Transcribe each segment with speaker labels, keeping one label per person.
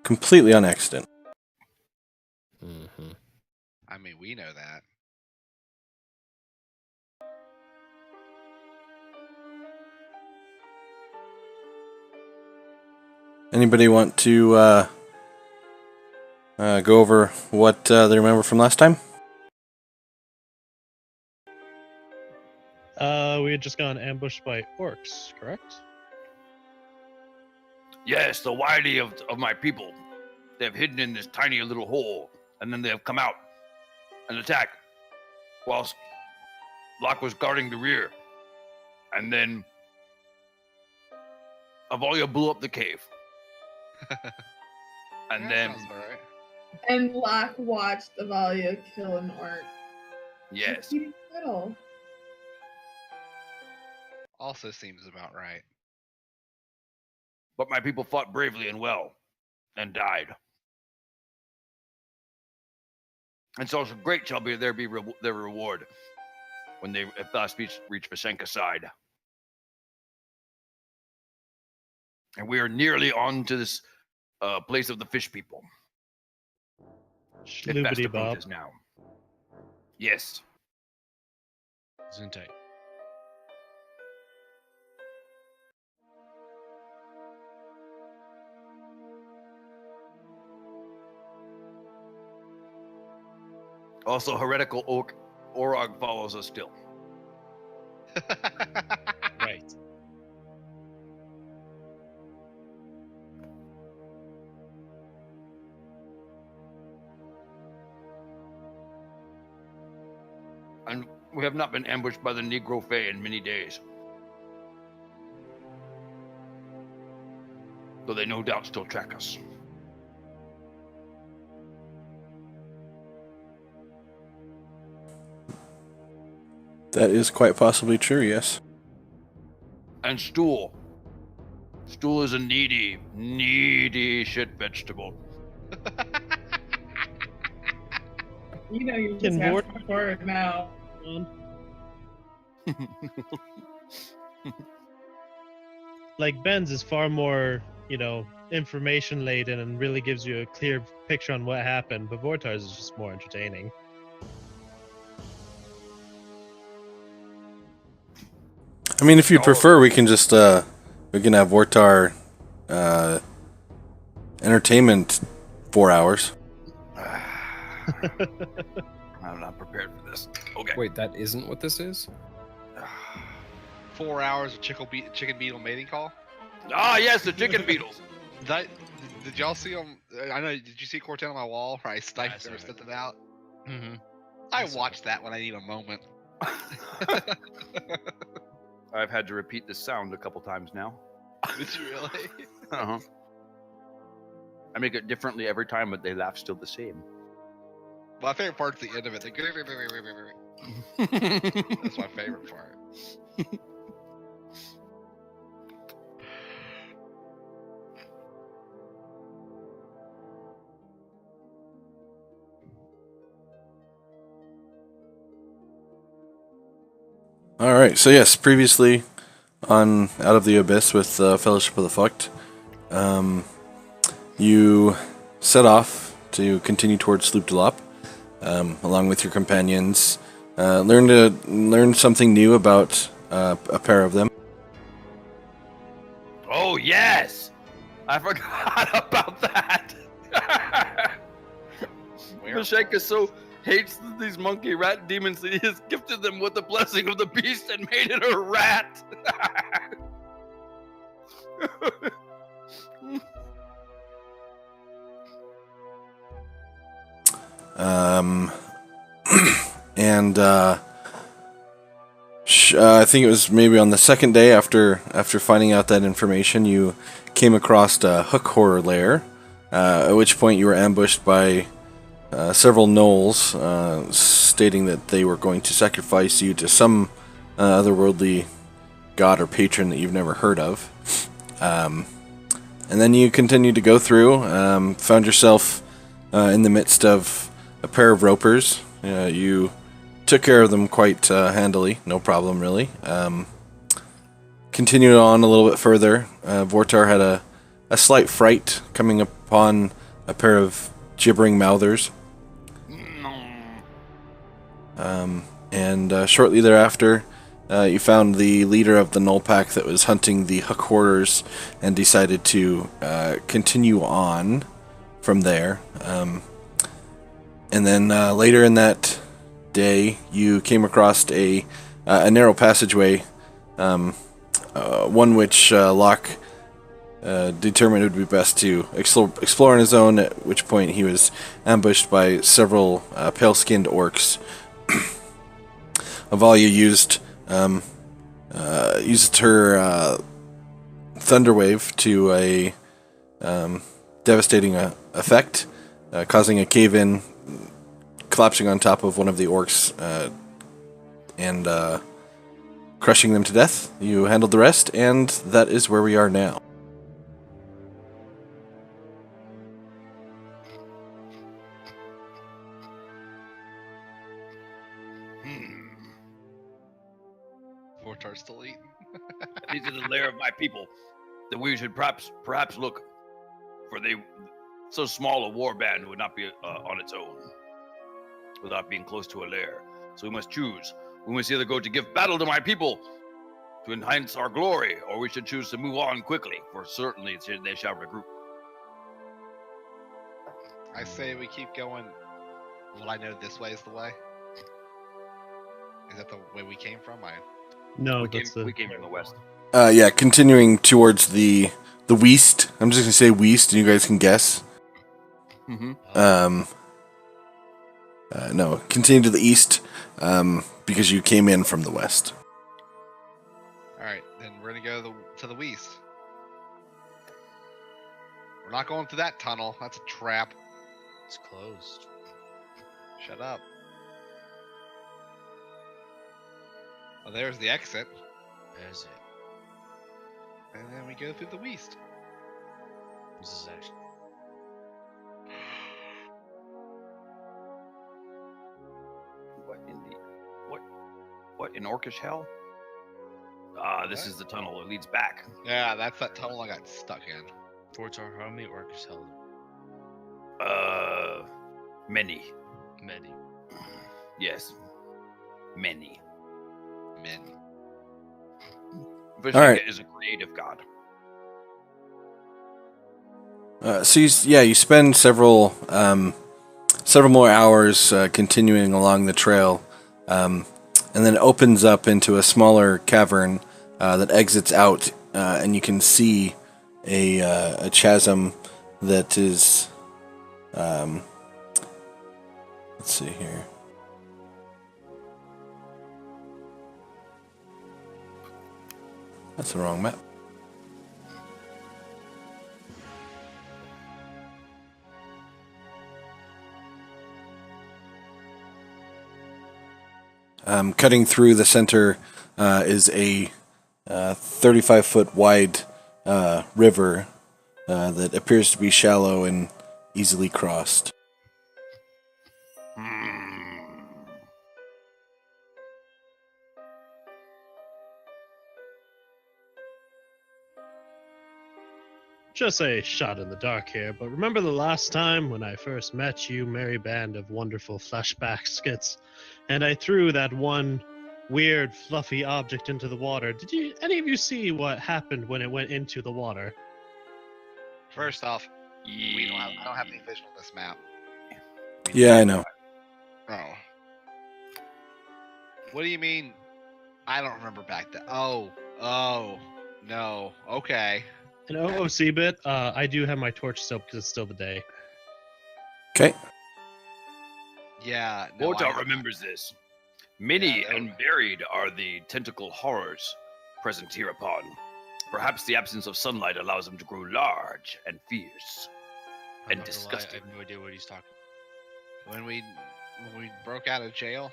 Speaker 1: completely on accident.
Speaker 2: Mm-hmm.
Speaker 3: I mean, we know that.
Speaker 1: Anybody want to go over what they remember from last time?
Speaker 4: We had just gotten ambushed by orcs, correct?
Speaker 5: Yes, the wily of my people. They have hidden in this tiny little hole, and then they have come out and attacked whilst Locke was guarding the rear. And then Avalia blew up the cave. And
Speaker 3: Yeah,
Speaker 5: then,
Speaker 3: sounds about right.
Speaker 6: And Locke watched Avalia kill an orc.
Speaker 5: yes,
Speaker 6: Eating fiddle.
Speaker 3: Also seems about right.
Speaker 5: but my people fought bravely and well and died. And so great shall be their reward when they at last reach Vasenka's side. And we are nearly on to this place of the fish people. It fast
Speaker 4: Schloobity Bob.
Speaker 5: approaches now. Yes.
Speaker 7: Zunte.
Speaker 5: Also, heretical Orog follows us still.
Speaker 7: Right.
Speaker 5: And we have not been ambushed by the Negro Fae in many days. Though they no doubt still track us.
Speaker 1: That is quite possibly true, yes.
Speaker 5: And Stool. Stool is a needy shit vegetable.
Speaker 6: You know you
Speaker 4: Can
Speaker 6: just have
Speaker 4: Ward-
Speaker 6: to forward now.
Speaker 4: Like Ben's is far more, information laden and really gives you a clear picture on what happened, but Vortar's is just more entertaining.
Speaker 1: I mean, if you prefer, we can just we can have Vortar entertainment 4 hours.
Speaker 5: I'm not prepared for this. Okay.
Speaker 2: Wait, that isn't what this is?
Speaker 3: 4 hours of chicken beetle mating call.
Speaker 5: Ah, yes, the chicken beetles.
Speaker 3: Did y'all see them? I know. Did you see Cortana on my wall? Where I sniped
Speaker 7: saw
Speaker 3: or
Speaker 7: it.
Speaker 3: sent it out.
Speaker 7: Mm-hmm.
Speaker 3: I watch that when I need a moment.
Speaker 5: I've had to repeat this sound a couple times now.
Speaker 3: Did you really?
Speaker 5: Uh-huh. I make it differently every time, but they laugh still the same.
Speaker 3: My favorite part's the end of it. That's my favorite part.
Speaker 1: All right. So yes, previously on Out of the Abyss with Fellowship of the Fucked, you set off to continue towards Sloop Delop, along with your companions. Learn something new about a pair of them.
Speaker 5: Oh, yes! I forgot about that! Vashenka so hates these monkey rat demons that he has gifted them with the blessing of the beast and made it a rat!
Speaker 1: And I think it was maybe on the second day after finding out that information, you came across a hook horror lair, at which point you were ambushed by several gnolls, stating that they were going to sacrifice you to some otherworldly god or patron that you've never heard of. And then you continued to go through, found yourself in the midst of a pair of ropers. You took care of them quite handily, no problem really. Continued on a little bit further. Vortar had a slight fright coming upon a pair of gibbering mouthers.
Speaker 5: Mm.
Speaker 1: And shortly thereafter, you found the leader of the Null Pack that was hunting the Hook Hoarders and decided to continue on from there. And then later in that day, you came across a narrow passageway, one which Locke determined it would be best to explore on his own, at which point he was ambushed by several pale-skinned orcs. Avalia used her Thunderwave to a devastating effect, causing a cave-in, collapsing on top of one of the orcs and crushing them to death. You handled the rest, and that is where we are now.
Speaker 3: Vortar's still eating.
Speaker 5: These are the lair of my people. That we should perhaps look for. So small a war band would not be on its own without being close to a lair. So we must choose. We must either go to give battle to my people to enhance our glory, or we should choose to move on quickly, for certainly they shall regroup.
Speaker 3: I say we keep going. Well, I know this way is the way. Is that the way we came from?
Speaker 4: No,
Speaker 5: we
Speaker 4: that's
Speaker 5: came from the west.
Speaker 1: Yeah, continuing towards the west. I'm just gonna say west, and you guys can guess.
Speaker 5: Mm-hmm.
Speaker 1: No, continue to the east, because you came in from the west.
Speaker 3: All right, then we're gonna go to the west. We're not going through that tunnel. That's a trap.
Speaker 7: It's closed.
Speaker 3: Shut up. Oh, there's the exit,
Speaker 7: There's it.
Speaker 3: and then we go through the west.
Speaker 7: This is actually.
Speaker 5: What in orcish hell? This is the tunnel that leads back.
Speaker 3: Yeah, that's that tunnel I got stuck in.
Speaker 7: Vortar, how many orcs held?
Speaker 5: Many.
Speaker 7: Many.
Speaker 5: Yes. Many.
Speaker 3: Men.
Speaker 5: Vishaka
Speaker 1: Alright.
Speaker 5: is a creative god.
Speaker 1: So you spend several more hours continuing along the trail, and then it opens up into a smaller cavern that exits out, and you can see a chasm that is. Let's see here. That's the wrong map. Cutting through the center is a 35-foot wide river that appears to be shallow and easily crossed.
Speaker 4: Just a shot in the dark here, but remember the last time when I first met you, merry band of wonderful flashback skits, and I threw that one weird fluffy object into the water? Did any of you see what happened when it went into the water?
Speaker 3: First off, I don't have any vision on this map.
Speaker 1: Yeah, I know.
Speaker 3: Oh. What do you mean? I don't remember back then. Oh, no. Okay.
Speaker 4: An OOC bit, I do have my torch still because it's still the day.
Speaker 1: Okay.
Speaker 3: Yeah. No,
Speaker 5: Vortar remembers this. Many
Speaker 3: Yeah,
Speaker 5: and varied are the tentacle horrors present hereupon. Perhaps the absence of sunlight allows them to grow large and fierce.
Speaker 7: I'm
Speaker 5: And
Speaker 7: not gonna lie,
Speaker 5: disgusting.
Speaker 7: I have no idea what he's talking
Speaker 3: when we broke out of jail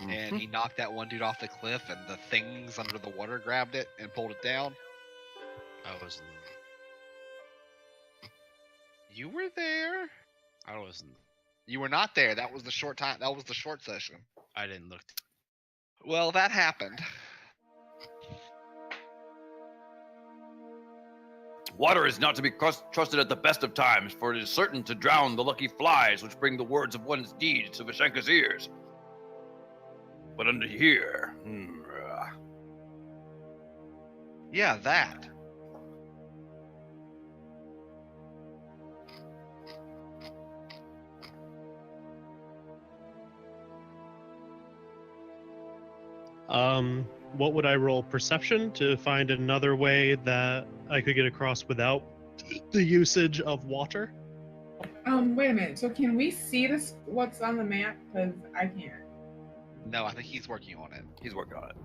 Speaker 3: and he knocked that one dude off the cliff and the things under the water grabbed it and pulled it down.
Speaker 7: about. I wasn't.
Speaker 3: You were there.
Speaker 7: I wasn't.
Speaker 3: You were not there. That was the short time. That was the short session.
Speaker 7: I didn't look.
Speaker 3: Well, that happened.
Speaker 5: Water is not to be trusted at the best of times, for it is certain to drown the lucky flies which bring the words of one's deeds to Vishenka's ears. But under here,
Speaker 3: Yeah, that.
Speaker 4: What would I roll? Perception to find another way that I could get across without the usage of water?
Speaker 6: Wait a minute. So can we see this? What's on the map? Because I can't.
Speaker 3: No, I think he's working on it.
Speaker 5: he's working on it.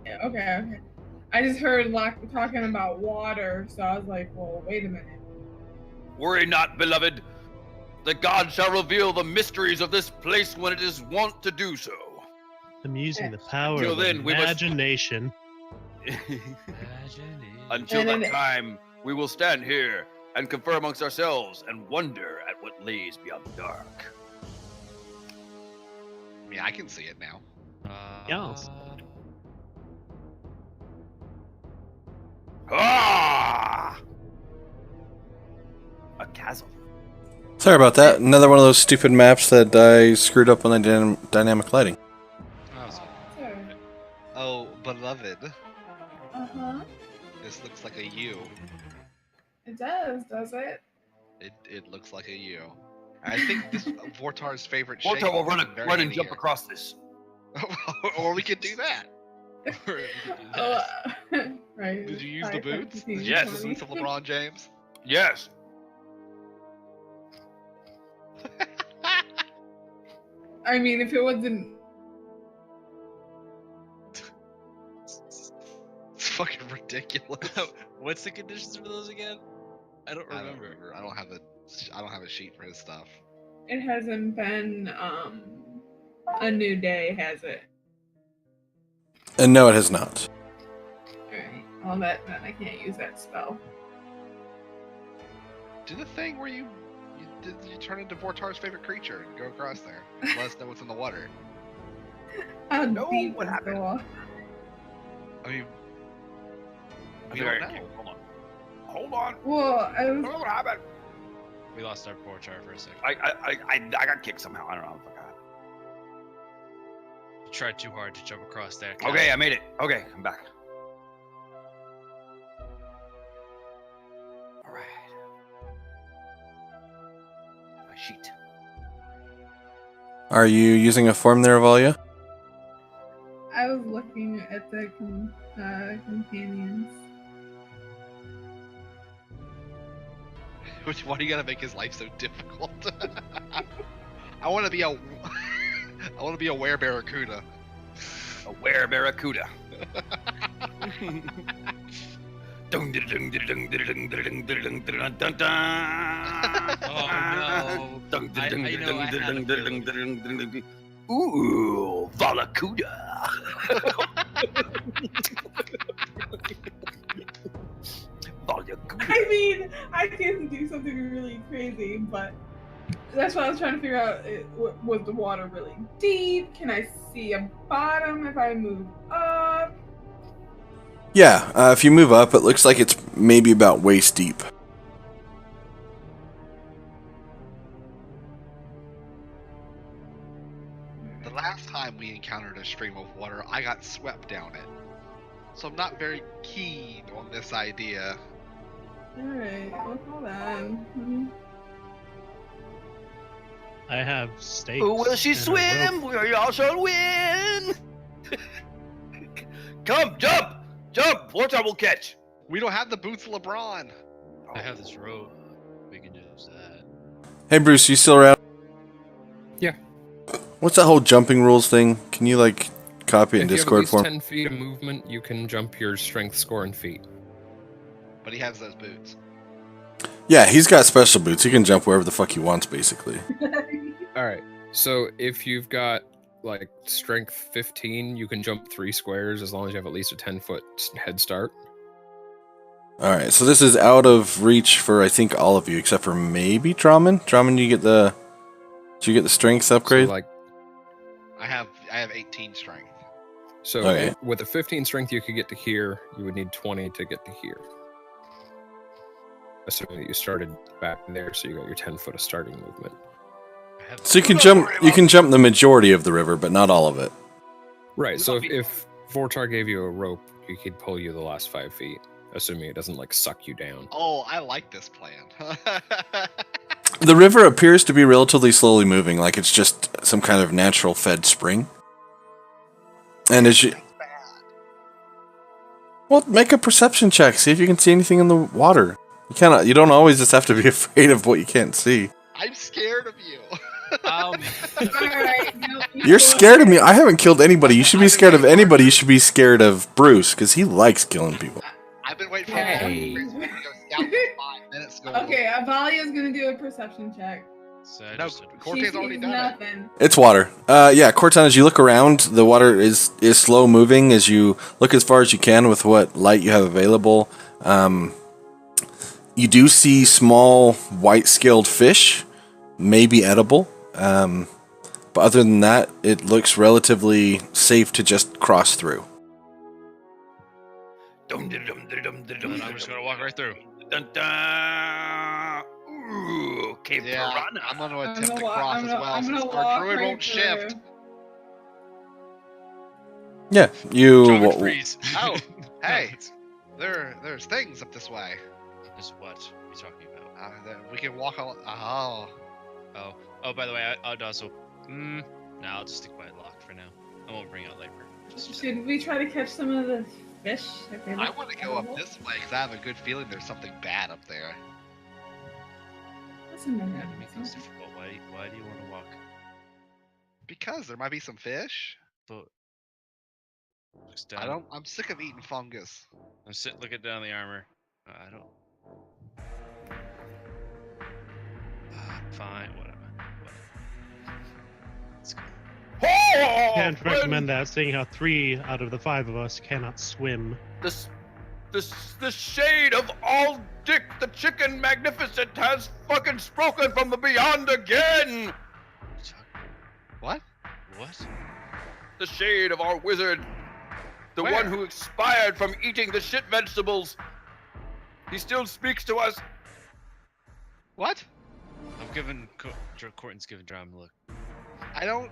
Speaker 6: Yeah, okay. I just heard Locke talking about water, so I was like, well, wait a minute.
Speaker 5: Worry not, beloved. The god shall reveal the mysteries of this place when it is wont to do so.
Speaker 4: I'm using the power
Speaker 5: Till
Speaker 4: of
Speaker 5: then, we must-
Speaker 4: imagination.
Speaker 5: Until
Speaker 6: And
Speaker 5: that
Speaker 6: then-
Speaker 5: time, we will stand here and confer amongst ourselves and wonder at what lays beyond the dark.
Speaker 3: I mean, I can see it now.
Speaker 4: Yes.
Speaker 5: Ah! A chasm.
Speaker 1: Sorry about that. Another one of those stupid maps that I screwed up on the dynamic lighting.
Speaker 7: That was
Speaker 6: Sure.
Speaker 3: Oh, beloved.
Speaker 6: Uh-huh.
Speaker 3: This looks like a U.
Speaker 6: It does it?
Speaker 3: It looks like a U. I think this Vortar's favorite shape.
Speaker 5: Vortar will
Speaker 3: is very
Speaker 5: run and jump
Speaker 3: linear.
Speaker 5: across this.
Speaker 3: Or we could do that.
Speaker 7: Or we could do
Speaker 6: Oh,
Speaker 7: that.
Speaker 6: right.
Speaker 3: Did you use the boots? Did you
Speaker 5: Yes.
Speaker 3: use the boots of LeBron James?
Speaker 5: Yes.
Speaker 6: I mean, if it wasn't.
Speaker 3: It's fucking ridiculous.
Speaker 7: What's the conditions for those again? I don't
Speaker 3: I don't
Speaker 7: remember.
Speaker 3: remember. I don't have a sheet for his stuff.
Speaker 6: It hasn't been a new day, has it?
Speaker 1: And no, it has not.
Speaker 6: Alright. Well, then I can't use that spell.
Speaker 3: Do the thing where you turn into Vortar's favorite creature and go across there. And let us know what's in the water.
Speaker 6: How
Speaker 5: No,
Speaker 6: deep
Speaker 5: what
Speaker 6: is
Speaker 5: happened?
Speaker 6: the water?
Speaker 3: I mean,
Speaker 5: I
Speaker 3: we
Speaker 5: think
Speaker 3: don't
Speaker 5: I-
Speaker 3: know.
Speaker 5: Hold on. Hold on.
Speaker 6: Well, I
Speaker 5: I don't
Speaker 6: was.
Speaker 5: know what happened.
Speaker 7: We lost our Vortar for a second.
Speaker 5: I got kicked somehow. I don't know. I forgot.
Speaker 7: You tried too hard to jump across there.
Speaker 5: Okay, I made it. Okay, I'm back. All right. My sheet.
Speaker 1: Are you using a form there, Avalia?
Speaker 6: I was looking at the companions.
Speaker 3: Why do you gotta make his life so difficult? I want to be a werebarracuda.
Speaker 5: A were-barracuda. Dung, ding, ding, ding, ding, ding, ding, ding, ding, dun, dun.
Speaker 7: Oh, no.
Speaker 5: Dung, ding,
Speaker 7: I
Speaker 5: ding,
Speaker 7: know,
Speaker 5: ding,
Speaker 7: I had a
Speaker 5: ding,
Speaker 7: feeling.
Speaker 5: ding, ding, ding, ding. Ooh, Valacuda. Valacuda.
Speaker 6: I mean, I can do something really crazy, but that's what I was trying to figure out. Was the water really deep? Can I see a bottom if I move up?
Speaker 1: Yeah, if you move up, it looks like it's maybe about waist deep.
Speaker 3: The last time we encountered a stream of water, I got swept down it. So I'm not very keen on this idea.
Speaker 6: Alright, well, hold on.
Speaker 4: I have stakes.
Speaker 5: Who will she
Speaker 4: and a rope.
Speaker 5: swim? We all shall win. Come, jump, jump. Vortar will catch.
Speaker 3: We don't have the boots of LeBron.
Speaker 7: I have this rope. We can use that.
Speaker 1: Hey, Bruce, you still around?
Speaker 2: Yeah.
Speaker 1: What's that whole jumping rules thing? Can you, like, copy it in
Speaker 2: If you have at
Speaker 1: Discord
Speaker 2: least
Speaker 1: for me?
Speaker 2: 10 feet of movement, you can jump your strength score in feet.
Speaker 3: But he has those boots.
Speaker 1: Yeah, he's got special boots. He can jump wherever the fuck he wants, basically.
Speaker 2: All right. So if you've got like strength 15, you can jump 3 squares as long as you have at least a 10-foot head start.
Speaker 1: Alright, so this is out of reach for, I think, all of you, except for maybe Draman. Draman, you get the... Did you get the strength upgrade?
Speaker 2: So like
Speaker 3: I have 18 strength.
Speaker 2: so
Speaker 1: Okay.
Speaker 2: with a 15 strength you could get to here, you would need 20 to get to here. assuming that you started back there, so you got your 10 foot of starting movement.
Speaker 7: I have
Speaker 1: So you can jump. You can jump the majority of the river, but not all of it.
Speaker 2: Right. So if Vortar gave you a rope, he could pull you the last 5 feet, assuming it doesn't like suck you down.
Speaker 3: Oh, I like this plan.
Speaker 1: The river appears to be relatively slowly moving, like it's just some kind of natural fed spring. And as you, well, make a perception check. See if you can see anything in the water. You cannot. You don't always just have to be afraid of what you can't see.
Speaker 3: I'm scared of you.
Speaker 6: Alright, no,
Speaker 1: You're scared of me. I haven't killed anybody. You should be scared of anybody. You should be scared of Bruce because he likes killing people.
Speaker 3: I've been waiting for
Speaker 2: Hey.
Speaker 3: to go scout for 5 minutes. Going
Speaker 6: Okay, Avalia's gonna do a perception check.
Speaker 7: So I
Speaker 3: No,
Speaker 7: just
Speaker 6: She
Speaker 3: Cortez already
Speaker 6: sees
Speaker 3: done it.
Speaker 6: nothing.
Speaker 1: It's water. Yeah, Corton, as you look around, the water is slow moving as you look as far as you can with what light you have available. You do see small white-scaled fish, maybe edible. But other than that, it looks relatively safe to just cross through.
Speaker 7: and then I'm just gonna walk right through.
Speaker 5: Ooh, Cape
Speaker 3: Yeah,
Speaker 5: Piranha.
Speaker 3: I'm gonna
Speaker 6: I'm
Speaker 3: attempt
Speaker 6: gonna
Speaker 3: to
Speaker 6: walk-
Speaker 3: cross
Speaker 6: I'm
Speaker 3: as
Speaker 6: gonna-
Speaker 3: well
Speaker 6: I'm
Speaker 3: since
Speaker 6: gonna
Speaker 3: our
Speaker 6: walk
Speaker 3: druid
Speaker 6: right
Speaker 3: won't shift.
Speaker 6: through.
Speaker 1: Yeah, you.
Speaker 7: Tropic freeze.
Speaker 3: Oh,
Speaker 7: No,
Speaker 3: hey.
Speaker 7: it's-
Speaker 3: There's things up this way.
Speaker 7: Just what are you talking about?
Speaker 3: That we can walk all. Oh,
Speaker 7: Oh, by the way, I'd also. No, I'll just stick by lock for now. I won't bring out Lightbird. Just
Speaker 6: Should we try to catch some of the fish? if they
Speaker 3: I
Speaker 6: look
Speaker 3: want to go up
Speaker 6: edible?
Speaker 3: this way because I have a good feeling there's something bad up there.
Speaker 6: That's a minute.
Speaker 7: That becomes difficult. Why do you want to walk?
Speaker 3: Because there might be some fish.
Speaker 7: But looks down.
Speaker 3: I don't. I'm sick of eating fungus.
Speaker 7: I'm sitting looking down the armor. I don't. Fine, whatever. Let's go.
Speaker 4: Can't recommend that, seeing how 3 out of the 5 of us cannot swim.
Speaker 5: The shade of all Dick the Chicken Magnificent has fucking spoken from the beyond again.
Speaker 3: What?
Speaker 7: What?
Speaker 5: The shade of our wizard, the
Speaker 3: Where?
Speaker 5: one who expired from eating the shit vegetables. He still speaks to us.
Speaker 3: What?
Speaker 7: I'm giving Corton's giving Drum a look.
Speaker 3: I don't.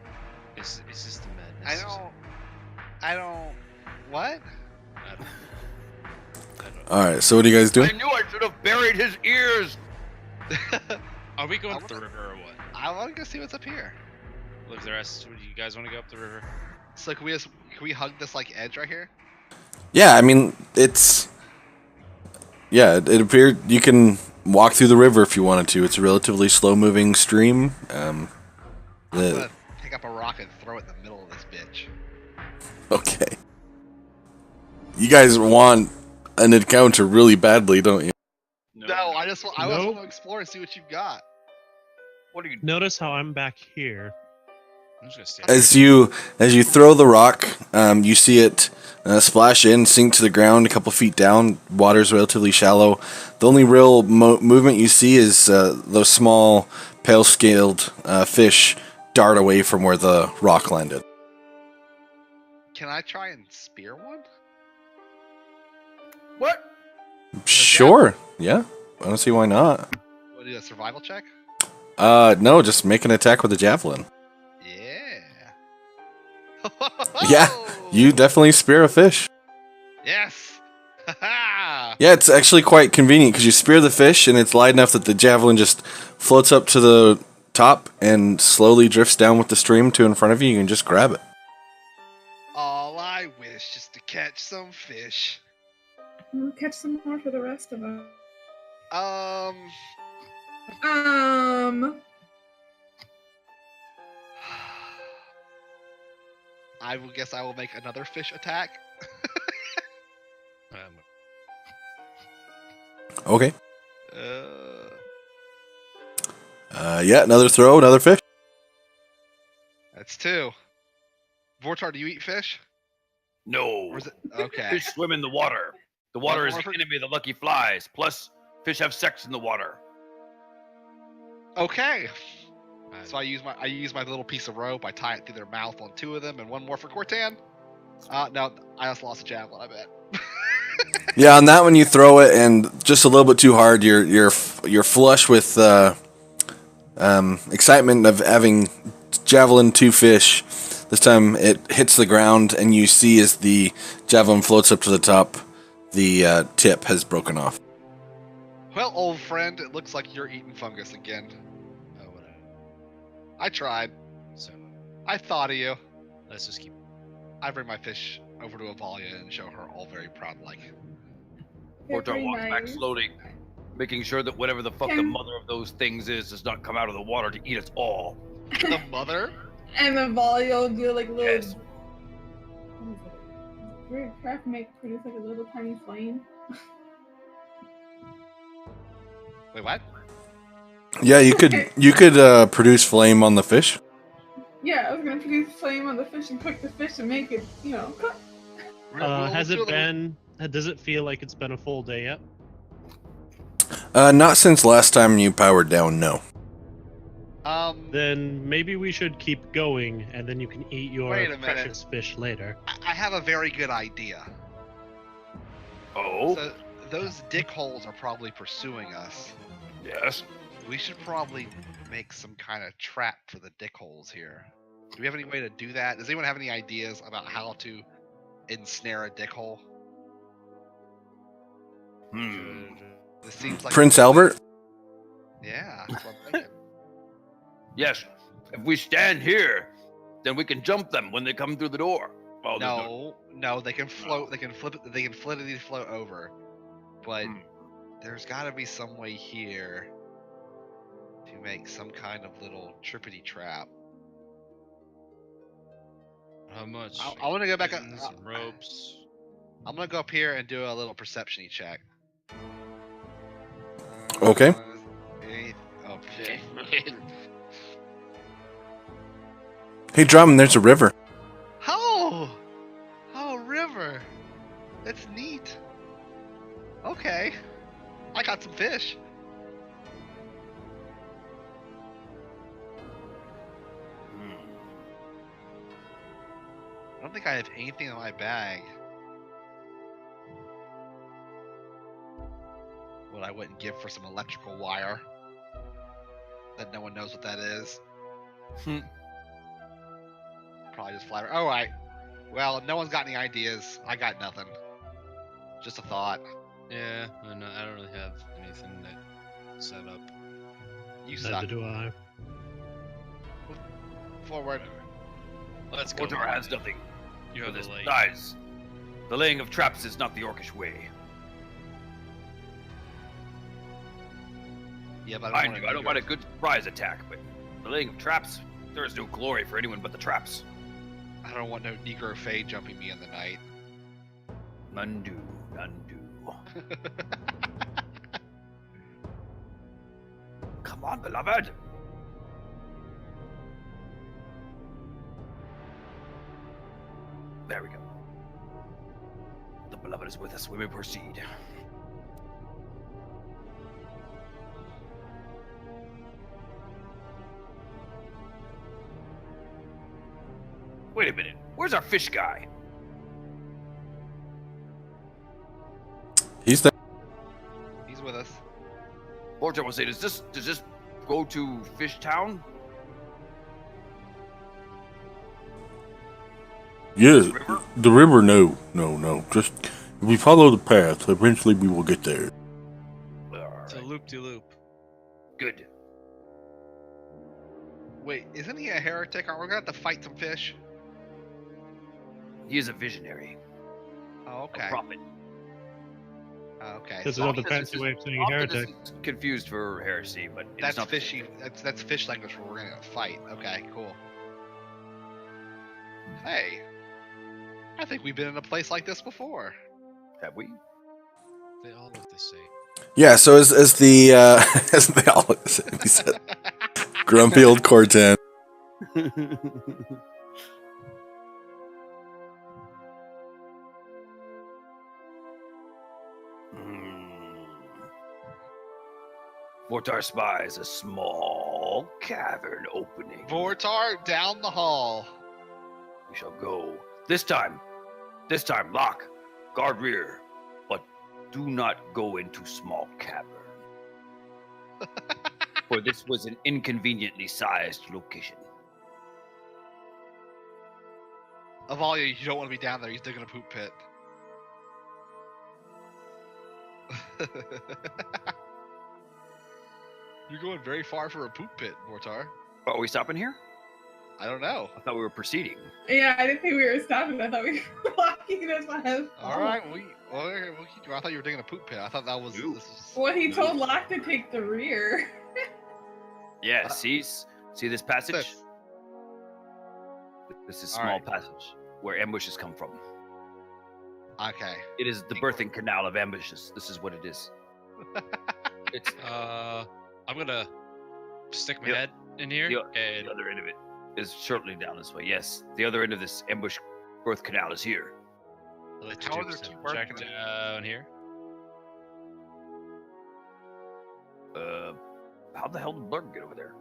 Speaker 7: Is this the madness?
Speaker 3: I don't. What?
Speaker 7: I don't.
Speaker 1: All right. So what are you guys
Speaker 5: I
Speaker 1: doing?
Speaker 5: knew I should have buried his ears.
Speaker 7: Are we going
Speaker 3: I
Speaker 7: up the
Speaker 3: wanna-
Speaker 7: river or what?
Speaker 3: I want to go see what's up here.
Speaker 7: Look, the rest. Do you guys want to go up the river?
Speaker 3: So can we hug this like edge right here?
Speaker 1: Yeah, I mean it's. Yeah, it appeared you can walk through the river if you wanted to. It's a relatively slow-moving stream.
Speaker 3: I'm
Speaker 1: The
Speaker 3: gonna pick up a rock and throw it in the middle of this bitch.
Speaker 1: okay. You guys want an encounter really badly, don't you?
Speaker 3: No, I just want
Speaker 4: Nope.
Speaker 3: to explore and see what you've got.
Speaker 5: What are you?
Speaker 4: Notice how I'm back here.
Speaker 7: I'm just gonna stand.
Speaker 1: As you throw the rock, you see it splash in, sink to the ground a couple feet down. Water's relatively shallow. The only real movement you see is those small, pale-scaled fish dart away from where the rock landed.
Speaker 3: Can I try and spear one?
Speaker 5: What?
Speaker 1: Sure. Yeah. I don't see why not.
Speaker 3: Want to do a survival check?
Speaker 1: No, just make an attack with a javelin.
Speaker 3: Yeah.
Speaker 1: Yeah, You definitely spear a fish.
Speaker 3: Yes. Ha
Speaker 1: Yeah, it's actually quite convenient because you spear the fish and it's light enough that the javelin just floats up to the top and slowly drifts down with the stream to in front of you. You can just grab it.
Speaker 3: All I wish is to catch some fish.
Speaker 6: We'll catch some more for the rest of us.
Speaker 3: I will guess I will make another fish attack.
Speaker 1: Okay.
Speaker 3: Yeah,
Speaker 1: Another throw, another fish.
Speaker 3: that's 2. Vortar, do you eat fish?
Speaker 5: No.
Speaker 3: Or is it okay?
Speaker 5: Fish swim in the water. The water is the
Speaker 3: More for-
Speaker 5: enemy of the lucky flies. Plus, fish have sex in the water.
Speaker 3: Okay. So I use my little piece of rope. I tie it through their mouth on 2 of them, and 1 more for Cortan. No, I just lost a javelin. I bet.
Speaker 1: Yeah, on that one you throw it, and just a little bit too hard. You're flush with excitement of having javelin 2 fish. This time it hits the ground, and you see as the javelin floats up to the top, the tip has broken off.
Speaker 3: Well, old friend, it looks like you're eating fungus again.
Speaker 7: Oh, whatever.
Speaker 3: I tried.
Speaker 7: So
Speaker 3: I thought of you.
Speaker 7: let's just keep.
Speaker 3: I bring my fish over to Avalia and show her all very proud like.
Speaker 5: Portar
Speaker 6: Very
Speaker 5: walks back
Speaker 6: nice.
Speaker 5: slowly, making sure that whatever the fuck the
Speaker 6: Can-
Speaker 5: mother of those things is does not come out of the water to eat us all.
Speaker 3: The mother?
Speaker 6: And the volley will do like little.
Speaker 5: Yes.
Speaker 6: What is it? Weird craft produce like a little tiny flame.
Speaker 3: Wait, what?
Speaker 1: Yeah, you could produce flame on the fish.
Speaker 6: Yeah, I was gonna produce flame on the fish and cook the fish and make it, cook.
Speaker 4: Has it been? Does it feel like it's been a full day yet?
Speaker 1: Not since last time you powered down. No.
Speaker 4: Then maybe we should keep going, and then you can eat your
Speaker 3: Wait a minute.
Speaker 4: precious fish later.
Speaker 3: I have a very good idea.
Speaker 5: Oh,
Speaker 3: So those dickholes are probably pursuing us.
Speaker 5: yes.
Speaker 3: We should probably make some kind of trap for the dickholes here. Do we have any way to do that? Does anyone have any ideas about how to ensnare a dickhole? This seems like
Speaker 1: Prince Albert.
Speaker 3: Yeah, that's what I'm thinking.
Speaker 5: Yes. If we stand here, then we can jump them when they come through the door. Oh, there's
Speaker 3: No, they can float. They can flip it. They can flippity float over. But
Speaker 5: Hmm.
Speaker 3: there's got to be some way here to make some kind of little trippity trap.
Speaker 7: How much?
Speaker 3: I want to go back up.
Speaker 7: Pins and ropes.
Speaker 3: I'm gonna go up here and do a little perception check.
Speaker 1: Okay.
Speaker 3: Oh,
Speaker 7: Okay.
Speaker 1: Hey, Drum, there's a river.
Speaker 3: Oh, river. That's neat. Okay, I got some fish. I don't think I have anything in my bag. What I wouldn't give for some electrical wire. That no one knows what that is. Probably just fly. All right. Well, no one's got any ideas. I got nothing. Just a thought.
Speaker 7: Yeah, I don't really have anything that set up.
Speaker 3: You suck.
Speaker 4: Neither do I.
Speaker 3: Forward.
Speaker 7: Let's go.
Speaker 5: Portar has nothing.
Speaker 7: You
Speaker 5: For
Speaker 7: have
Speaker 5: this
Speaker 7: the light.
Speaker 5: size. The laying of traps is not the orcish way.
Speaker 3: Yeah, but
Speaker 5: Mind you, I don't mind a good surprise attack, but the laying of traps, there is no glory for anyone but the traps.
Speaker 3: I don't want no Negro Fae jumping me in the night.
Speaker 5: None do, none do. Come on, beloved. There we go. The beloved is with us. We may proceed. Wait a minute. Where's our fish guy?
Speaker 1: He's there.
Speaker 3: He's with us.
Speaker 5: Portar was saying, does this go to Fish Town?
Speaker 8: Yes,
Speaker 5: River?
Speaker 8: the river. No. Just if we follow the path, eventually we will get there.
Speaker 7: It's a loop-de-loop.
Speaker 5: Good.
Speaker 3: Wait, isn't he a heretic? Aren't we gonna have to fight some fish?
Speaker 5: He is a visionary.
Speaker 3: Oh,
Speaker 5: A
Speaker 3: okay.
Speaker 5: prophet.
Speaker 3: Oh, okay.
Speaker 4: That's
Speaker 3: So
Speaker 4: another fancy way of saying
Speaker 5: Often
Speaker 4: heretic.
Speaker 5: this is confused for heresy, but it's
Speaker 3: that's
Speaker 5: not the
Speaker 3: fishy. That's fish language where we're gonna fight. Okay, cool. Hey, I think we've been in a place like this before.
Speaker 5: same. Have we?
Speaker 7: They all look the same.
Speaker 1: Yeah. So as the as they all he said, grumpy old Cortan.
Speaker 5: Vortar spies a small cavern opening.
Speaker 3: Vortar, down the hall.
Speaker 5: We shall go. This time, lock, guard rear. Do not go into small cavern. For this was an inconveniently sized location.
Speaker 3: Avalia, you don't want to be down there. He's digging a poop pit. You're going very far for a poop pit, Vortar.
Speaker 5: Are we stopping here?
Speaker 3: I don't know.
Speaker 5: I thought we were proceeding.
Speaker 6: Yeah, I didn't think we were stopping. I thought we were walking as well.
Speaker 3: All right, we'll keep going. I thought you were digging a poop pit. I thought that was.
Speaker 5: Ew.
Speaker 3: This was
Speaker 6: Well, he told Locke to take the rear.
Speaker 5: Yeah, see this passage?
Speaker 3: This.
Speaker 5: This is
Speaker 3: All
Speaker 5: small
Speaker 3: right.
Speaker 5: passage where ambushes come from.
Speaker 3: Okay.
Speaker 5: It is the birthing canal of ambushes. This is what it is. It's
Speaker 7: I'm gonna stick my
Speaker 5: Yep.
Speaker 7: head in here
Speaker 5: the
Speaker 7: and
Speaker 5: other end of it is shortly down this way. Yes, the other end of this ambush birth canal is here.
Speaker 7: I'd like to
Speaker 3: How
Speaker 7: do
Speaker 3: are there
Speaker 7: some
Speaker 3: two birth
Speaker 7: check
Speaker 3: canals?
Speaker 7: down here.
Speaker 5: How the hell did Blurb get over there?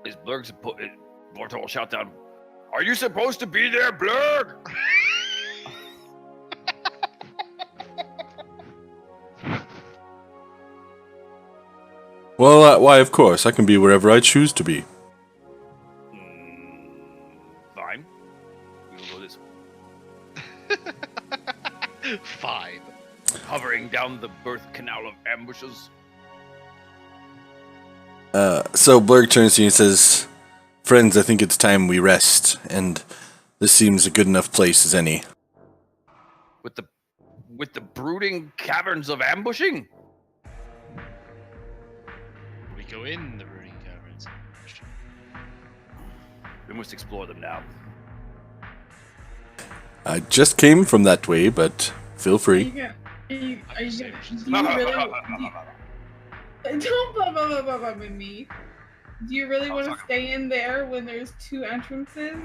Speaker 5: Is Blurg supposed? Vortal will shout down, "Are you supposed to be there, Blurg?"
Speaker 8: Well, why, of course, I can be wherever I choose to be.
Speaker 5: Fine. We will go this way.
Speaker 3: Fine.
Speaker 5: Hovering down the birth canal of ambushes.
Speaker 1: So Blurg turns to you and says, "Friends, I think it's time we rest, and this seems a good enough place as any."
Speaker 5: With the brooding caverns of ambushing?
Speaker 7: We go in the rooting caverns.
Speaker 5: We must explore them now.
Speaker 1: I just came from that way, but feel
Speaker 6: Are you
Speaker 1: free.
Speaker 6: gonna? Are you gonna? Do you
Speaker 5: Don't
Speaker 6: really? Don't blah blah blah blah blah with me. Do you really want to stay in there when there's two entrances?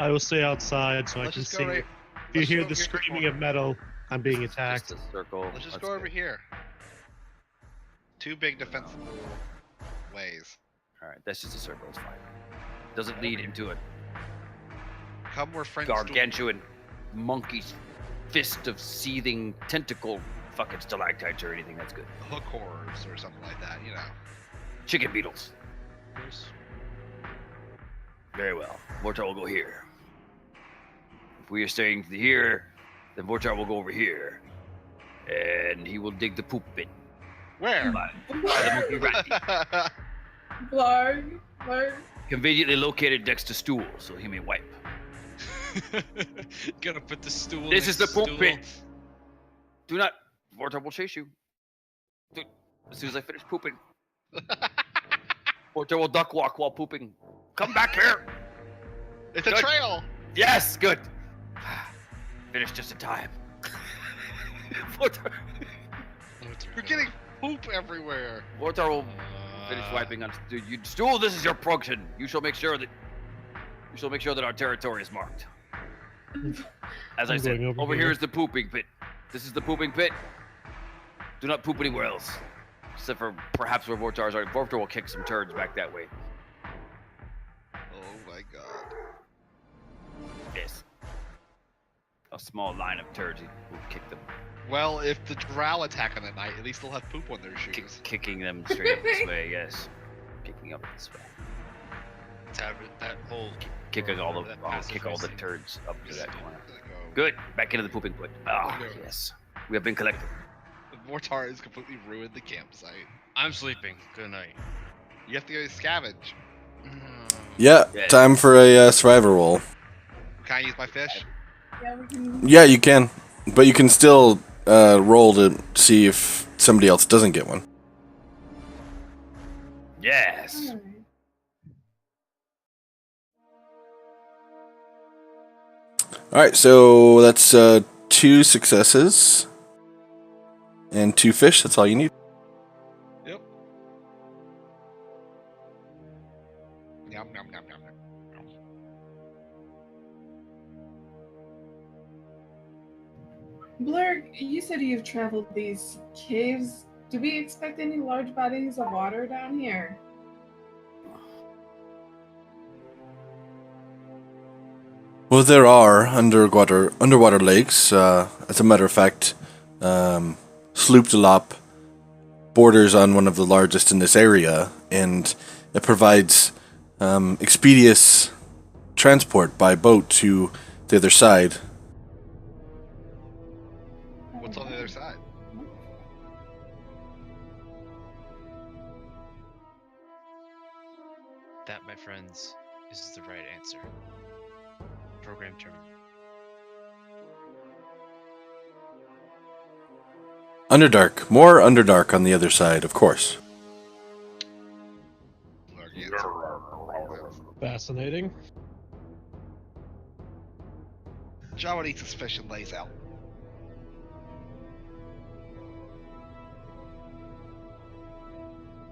Speaker 4: I will stay outside so I
Speaker 3: Let's
Speaker 4: can
Speaker 3: just
Speaker 4: see.
Speaker 3: go right.
Speaker 4: If you
Speaker 3: let's
Speaker 4: hear
Speaker 3: go
Speaker 4: the
Speaker 3: over here,
Speaker 4: screaming
Speaker 3: quick
Speaker 4: of metal, I'm being
Speaker 5: Just
Speaker 4: attacked.
Speaker 5: a circle.
Speaker 3: Let's just
Speaker 5: That's
Speaker 3: go over
Speaker 5: good.
Speaker 3: here. Two big defensible ways.
Speaker 5: All right, that's just a circle. It's fine. Doesn't lead into a
Speaker 3: Come where friends.
Speaker 5: gargantuan monkey's fist of seething tentacle fucking stalactites or anything. That's good.
Speaker 3: Hook horrors or something like that. You know.
Speaker 5: Chicken beetles.
Speaker 7: Of course.
Speaker 5: Very well. Vortar will go here. If we are staying here, then Vortar will go over here. And he will dig the poop pit.
Speaker 3: Where?
Speaker 5: By the monkey rat.
Speaker 6: Blarg, Blarg.
Speaker 5: Conveniently located next to stool, so he may wipe.
Speaker 7: Gotta put the stool.
Speaker 5: This
Speaker 7: next
Speaker 5: is the
Speaker 7: to
Speaker 5: poop
Speaker 7: stool.
Speaker 5: pit. Do not. Vortar will chase you. Dude, as soon as I finish pooping. Vortar will duck walk while pooping. Come back here.
Speaker 3: It's a
Speaker 5: Good.
Speaker 3: trail.
Speaker 5: Yes, good. Finished just in time. Vortar
Speaker 3: We're getting poop everywhere.
Speaker 5: Vortar will finish wiping on stool. This is your function. You shall make sure that our territory is marked. As I
Speaker 4: I'm
Speaker 5: said,
Speaker 4: going over
Speaker 5: over
Speaker 4: here.
Speaker 5: here is the pooping pit. This is the pooping pit. Do not poop anywhere else, except for perhaps where Vortar's are. Vortar will kick some turds back that way.
Speaker 3: Oh my god.
Speaker 5: Yes. A small line of turds. He will kick them,
Speaker 3: Well, if the drow attack on the night, at least they'll have poop on their shoes.
Speaker 5: kicking them straight up this way. Yes, kicking up this way.
Speaker 7: That whole
Speaker 5: Kicking all the,
Speaker 7: that
Speaker 5: I'll
Speaker 7: passage
Speaker 5: kick all the
Speaker 7: I see.
Speaker 5: turds up to that corner.
Speaker 3: Go.
Speaker 5: Good. Back into the pooping pit. Ah,
Speaker 3: Okay.
Speaker 5: yes. We have been collected.
Speaker 3: Vortar has completely ruined the campsite.
Speaker 7: I'm sleeping. Good night.
Speaker 3: You have to go scavenge.
Speaker 1: Yeah,
Speaker 5: Yeah.
Speaker 1: time for a survivor roll.
Speaker 3: Can I use my fish?
Speaker 6: Yeah, we can.
Speaker 1: Yeah, you can, but you can still roll to see if somebody else doesn't get one.
Speaker 5: Yes.
Speaker 6: Alright.
Speaker 1: All right, so that's 2 successes and 2 fish. That's all you need.
Speaker 3: Yep. Yum, yum, yum, yum, yum.
Speaker 6: Blurg, you said you've traveled these caves. Do we expect any large bodies of water down here?
Speaker 1: Well, there are underwater lakes. As a matter of fact, Sloop de Lop borders on one of the largest in this area, and it provides expeditious transport by boat to the other side.
Speaker 3: What's on the other side?
Speaker 7: That, my friends, is the right answer. Program terminated.
Speaker 1: Underdark. More Underdark on the other side, of course.
Speaker 4: Fascinating.
Speaker 3: Jawadi suspicion lays out.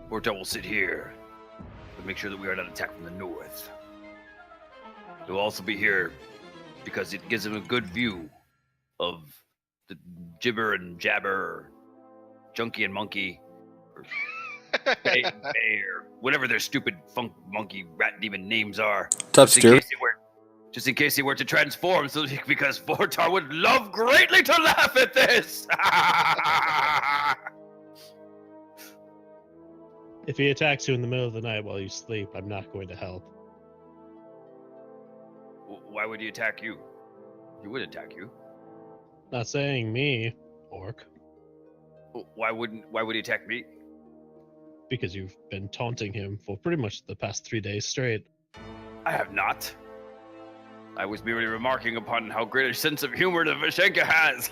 Speaker 5: Vortar will sit here to make sure that we are not attacked from the north. He'll also be here because it gives him a good view of the Gibber and Jabber, Junkie and Monkey, or Bay, or whatever their stupid funk monkey rat demon names are.
Speaker 1: Top
Speaker 5: Just in
Speaker 1: steer.
Speaker 5: case they were- Just in case he were to transform, so because Vortar would love greatly to laugh at this.
Speaker 4: If he attacks you in the middle of the night while you sleep, I'm not going to help.
Speaker 5: Why would he attack you? He would attack you.
Speaker 4: Not saying me, Orc,
Speaker 5: Why would he attack me?
Speaker 4: because you've been taunting him for pretty much the past 3 days straight.
Speaker 5: I have not. I was merely remarking upon how great a sense of humor that Vishenka has.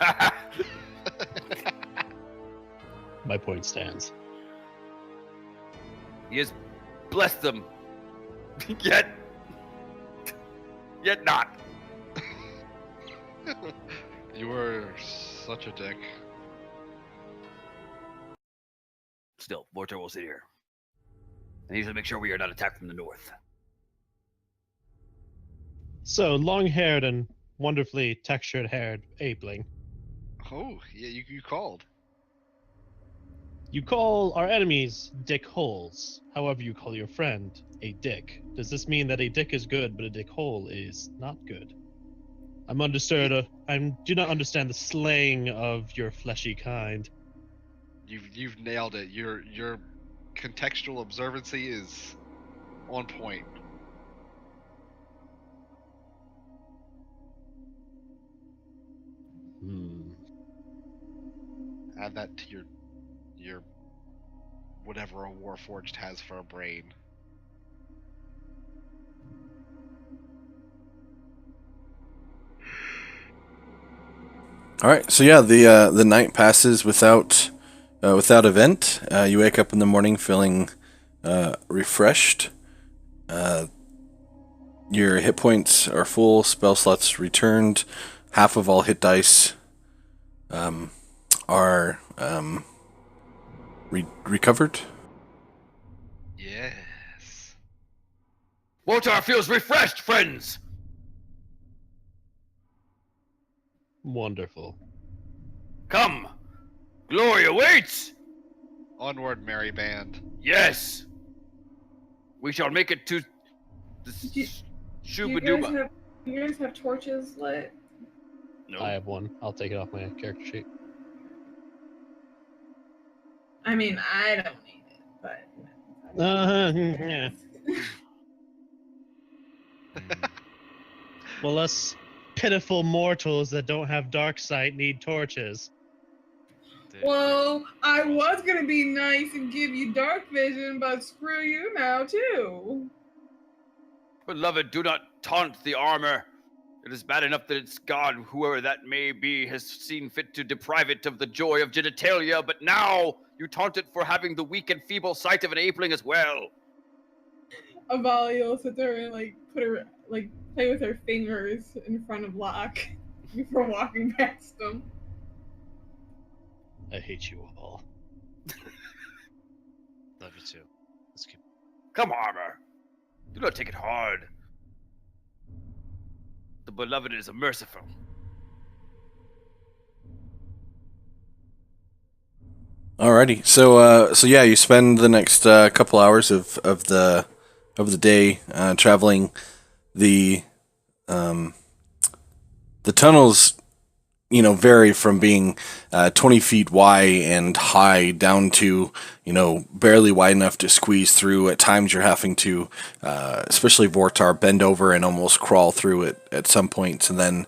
Speaker 4: My point stands.
Speaker 5: He has blessed them. Yet not.
Speaker 3: You were such a dick.
Speaker 5: Still, Vortar will sit here. And he should make sure we are not attacked from the north.
Speaker 4: So, long-haired and wonderfully textured-haired apeling,
Speaker 3: Oh, yeah, you called.
Speaker 4: you call our enemies dick holes. However you call your friend a dick. Does this mean that a dick is good, but a dick hole is not good? I do not understand the slang of your fleshy kind.
Speaker 3: You've nailed it. Your contextual observancy is on point. Add that to your whatever a Warforged has for a brain.
Speaker 1: All right, so yeah, the night passes without event. You wake up in the morning feeling refreshed. Your hit points are full. Spell slots returned. Half of all hit dice are recovered.
Speaker 3: Yes.
Speaker 5: Vortar feels refreshed, friends.
Speaker 4: Wonderful.
Speaker 5: Come, glory awaits.
Speaker 3: Onward, merry band.
Speaker 5: Yes, we shall make it to the
Speaker 6: Do you
Speaker 5: Shubaduba.
Speaker 6: guys have torches lit?
Speaker 5: No,
Speaker 4: I have one. I'll take it off my character sheet.
Speaker 6: I mean, I don't need it, but.
Speaker 4: Yeah. Well, us pitiful mortals that don't have dark sight need torches.
Speaker 6: Well, I was gonna be nice and give you dark vision, but screw you now too.
Speaker 5: beloved, do not taunt the armor. It is bad enough that its god, whoever that may be, has seen fit to deprive it of the joy of genitalia, but now you taunt it for having the weak and feeble sight of an apeling as well.
Speaker 6: Avali will sit there and play with her fingers in front of Locke before walking past him.
Speaker 4: I hate you all.
Speaker 7: Love you too. Let's keep.
Speaker 5: Come, armor. Do not take it hard. The beloved is merciful.
Speaker 1: Alrighty, so yeah, you spend the next couple hours of the day traveling the the tunnels, vary from being 20 feet wide and high down to, barely wide enough to squeeze through. At times you're having to, especially Vortar, bend over and almost crawl through it at some points, and then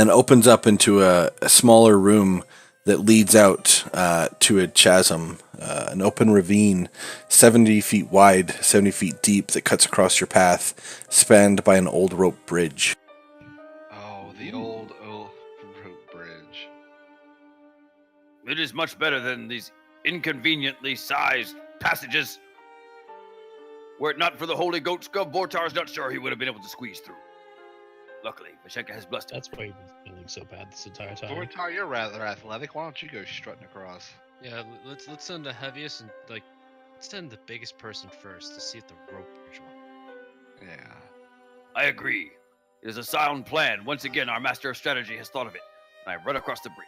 Speaker 1: opens up into a smaller room that leads out to a chasm, an open ravine, 70 feet wide, 70 feet deep, that cuts across your path, spanned by an old rope bridge.
Speaker 3: Oh, the old rope bridge.
Speaker 5: It is much better than these inconveniently sized passages. Were it not for the holy goat scum, Vortar's not sure he would have been able to squeeze through. Luckily, Vashenka has blessed him.
Speaker 4: That's why he was feeling so bad this entire time.
Speaker 3: Vortar, you're rather athletic. Why don't you go strutting across?
Speaker 7: Yeah, let's send the heaviest and let's send the biggest person first to see if the rope bridge will.
Speaker 3: Yeah.
Speaker 5: I agree. It is a sound plan. Once again, our master of strategy has thought of it. And I run across the bridge.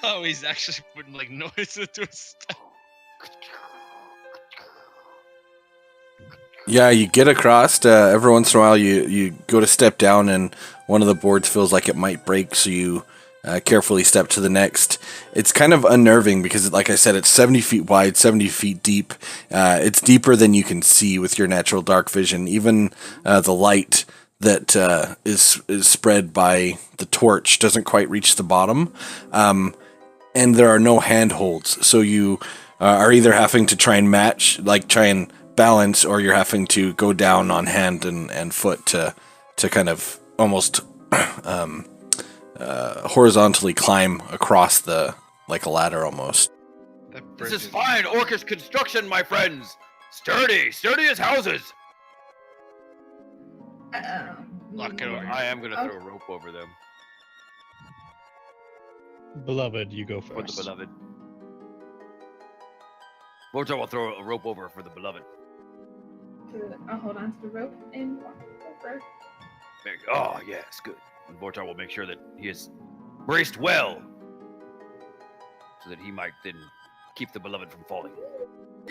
Speaker 7: Oh, he's actually putting noise into his step.
Speaker 1: Yeah, you get across. Every once in a while, you go to step down, and one of the boards feels like it might break, so you carefully step to the next. It's kind of unnerving because, like I said, it's 70 feet wide, 70 feet deep. It's deeper than you can see with your natural dark vision. Even the light that is spread by the torch doesn't quite reach the bottom. And there are no handholds, so you are either having to try and match, try and balance, or you're having to go down on hand and foot to kind of almost horizontally climb across like a ladder almost.
Speaker 5: This is fine orcish construction, my friends. Sturdy as houses.
Speaker 7: Lock it over.
Speaker 5: I am gonna throw a rope over them.
Speaker 4: Beloved, you go
Speaker 5: For the
Speaker 4: first.
Speaker 5: beloved. Vortar will throw a rope over for the beloved.
Speaker 6: I'll hold on to the rope and walk over.
Speaker 5: Oh, yes, good. And Vortar will make sure that he is braced well, so that he might then keep the beloved from falling,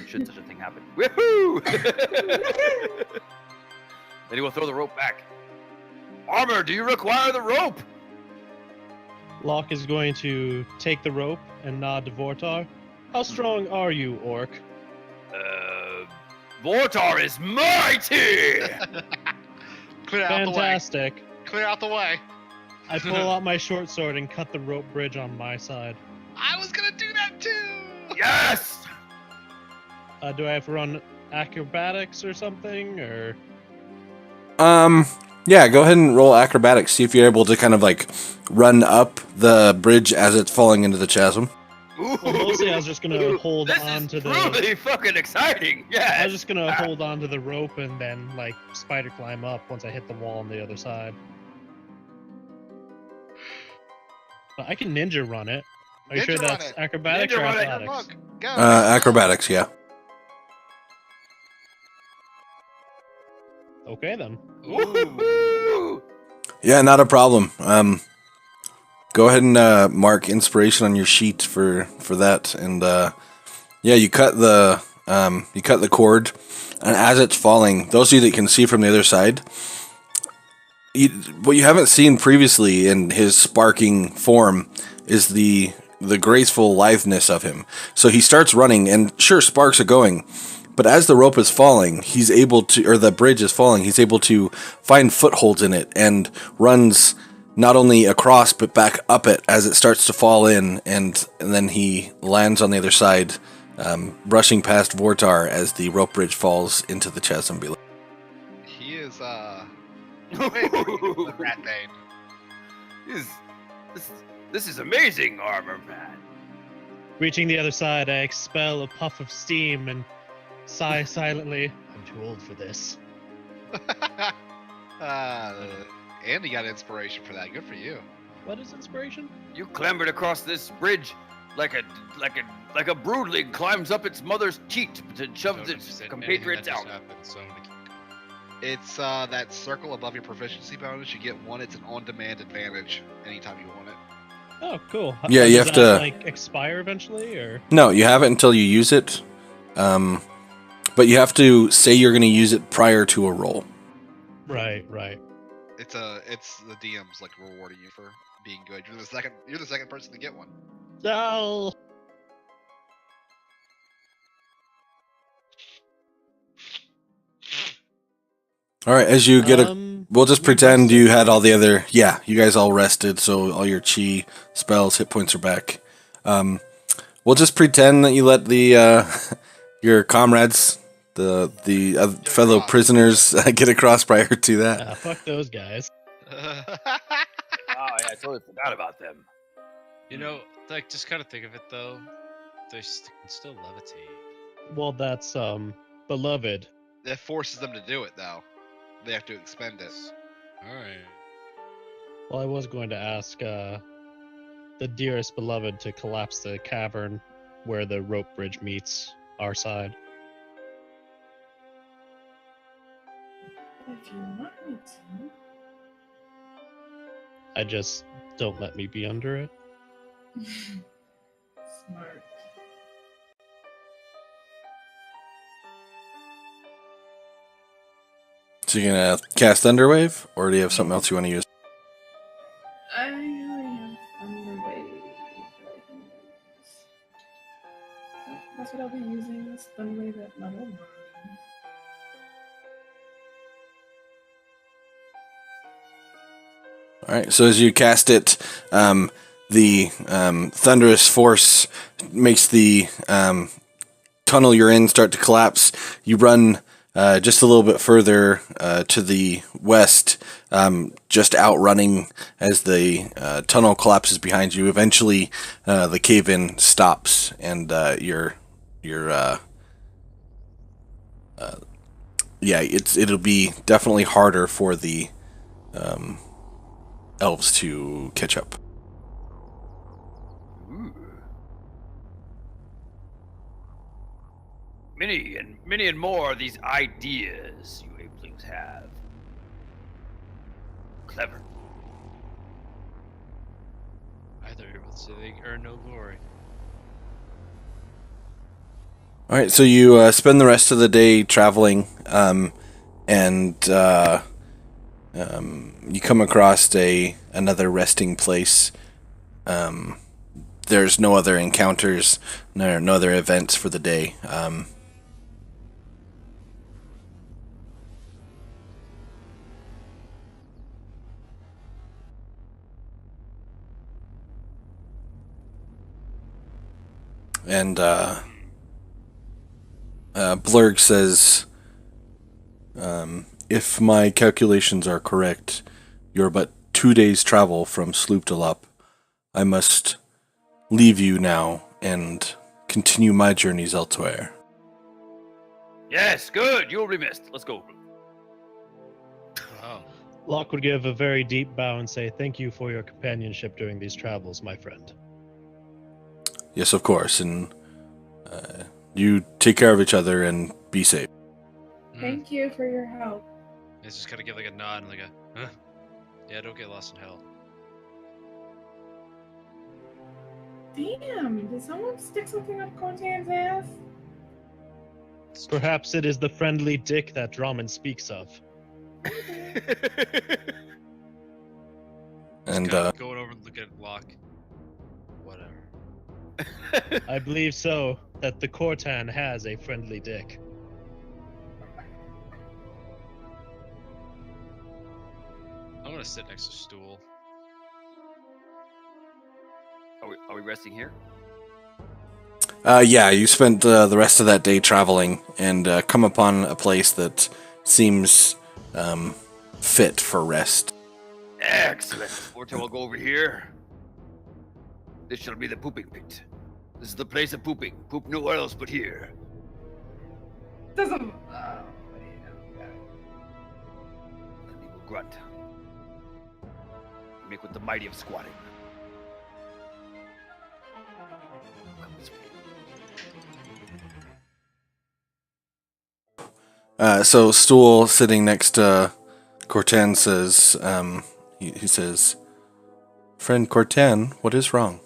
Speaker 5: should such a thing happen. Woohoo! Then he will throw the rope back. Armor, do you require the rope?
Speaker 4: Locke is going to take the rope and nod to Vortar. How strong are you, orc?
Speaker 5: Vortar is mighty!
Speaker 3: Clear out the way.
Speaker 4: Fantastic.
Speaker 3: Clear out the way.
Speaker 4: I pull out my short sword and cut the rope bridge on my side.
Speaker 3: I was gonna do that too.
Speaker 5: Yes!
Speaker 4: Do I have to run acrobatics or something, or?
Speaker 1: Yeah, go ahead and roll acrobatics. See if you're able to kind of run up the bridge as it's falling into the chasm.
Speaker 5: Ooh,
Speaker 4: Well, mostly I was just gonna hold
Speaker 5: this
Speaker 4: on
Speaker 5: is
Speaker 4: to the.
Speaker 5: truly fucking exciting. Yes.
Speaker 4: I was just gonna hold on to the rope and then spider climb up once I hit the wall on the other side. But I can ninja run it. Are you
Speaker 3: Ninja
Speaker 4: sure
Speaker 3: run
Speaker 4: that's
Speaker 3: it.
Speaker 4: acrobatics
Speaker 5: Ninja
Speaker 4: or
Speaker 5: run it.
Speaker 4: athletics?
Speaker 3: Look, go.
Speaker 1: Acrobatics, yeah.
Speaker 4: Okay then.
Speaker 5: Ooh.
Speaker 1: Yeah, not a problem. Go ahead and mark inspiration on your sheet for that, and yeah, you cut the cord, and as it's falling, those of you that can see from the other side, what you haven't seen previously in his sparking form is the graceful litheness of him. So he starts running, and sure, sparks are going. But as the rope is falling, the bridge is falling, he's able to find footholds in it and runs not only across but back up it as it starts to fall in, and then he lands on the other side, brushing past Vortar as the rope bridge falls into the chasm below.
Speaker 3: He is the rat bane.
Speaker 5: This is amazing, Armor Man.
Speaker 4: Reaching the other side, I expel a puff of steam and sigh silently. I'm too old for this.
Speaker 3: Andy got inspiration for that. Good for you.
Speaker 4: What is inspiration?
Speaker 5: You clambered across this bridge like a broodling climbs up its mother's cheek to shove
Speaker 7: Don't
Speaker 5: its
Speaker 7: understand
Speaker 5: compatriot
Speaker 7: anything that just
Speaker 5: down.
Speaker 7: happened, so I'm gonna keep going.
Speaker 3: It's that circle above your proficiency bonus. You get one. It's an on-demand advantage anytime you want it.
Speaker 4: Oh, cool.
Speaker 1: Yeah, you
Speaker 4: Does
Speaker 1: have
Speaker 4: that,
Speaker 1: to-
Speaker 4: expire eventually, or?
Speaker 1: No, you have it until you use it. But you have to say you're going to use it prior to a roll.
Speaker 4: Right.
Speaker 3: It's the DM's like rewarding you for being good. You're the second person to get one.
Speaker 4: No.
Speaker 1: All right, as you get we'll just pretend you had all the other. Yeah, you guys all rested, so all your chi spells, hit points are back. We'll just pretend that you let the your comrades, the fellow prisoners, get across prior to that.
Speaker 4: Fuck those guys.
Speaker 5: Oh, yeah, I totally forgot about them.
Speaker 7: You know, like, just kind of think of it though. They can still levitate.
Speaker 4: Well, that's beloved.
Speaker 3: That forces them to do it, though. They have to expend it.
Speaker 7: Alright.
Speaker 4: Well, I was going to ask the dearest beloved to collapse the cavern where the rope bridge meets our side.
Speaker 6: If you want me to.
Speaker 4: I just don't let me be under it.
Speaker 6: Smart.
Speaker 1: So you're gonna cast Thunderwave, or do you have something else you want to use?
Speaker 6: I only have Thunderwave that I can use. That's what I'll be using, this Thunderwave at level 1.
Speaker 1: All right. So as you cast it, the thunderous force makes the tunnel you're in start to collapse. You run just a little bit further to the west, just outrunning as the tunnel collapses behind you. Eventually, the cave-in stops, and it'll be definitely harder for the elves to catch up.
Speaker 5: Ooh. Many and more of these ideas you Avelings have. Clever.
Speaker 7: Either so they earn no glory.
Speaker 1: All right, so you spend the rest of the day traveling, and you come across another resting place. There's no other encounters, no other events for the day. And Blurg says, if my calculations are correct, you're but 2 days' travel from Sloopdalup. I must leave you now and continue my journeys elsewhere.
Speaker 5: Yes, good. You'll be missed. Let's go.
Speaker 7: Wow.
Speaker 4: Locke would give a very deep bow and say, "Thank you for your companionship during these travels, my friend."
Speaker 1: Yes, of course, and you take care of each other and be safe.
Speaker 6: Thank you for your help.
Speaker 7: It's just gotta give like a nod and like a, huh? Yeah, don't get lost in hell.
Speaker 6: Damn, did someone stick something up Cortan's ass?
Speaker 4: Perhaps it is the friendly dick that Drummond speaks of.
Speaker 1: And
Speaker 7: Going over and look at Locke. Whatever.
Speaker 4: I believe so, that the Cortan has a friendly dick.
Speaker 7: I'm gonna sit next to Stool.
Speaker 5: Are we resting here?
Speaker 1: yeah, you spent the rest of that day traveling and come upon a place that seems fit for rest.
Speaker 5: Excellent. Forte will go over here. This shall be the pooping pit. This is the place of pooping. Poop nowhere else but here.
Speaker 6: Doesn't.
Speaker 5: And he will grunt. Make with the mighty of squatting. Come this way.
Speaker 1: So Stool sitting next to Cortan says, he says, "Friend Cortan, what is wrong?"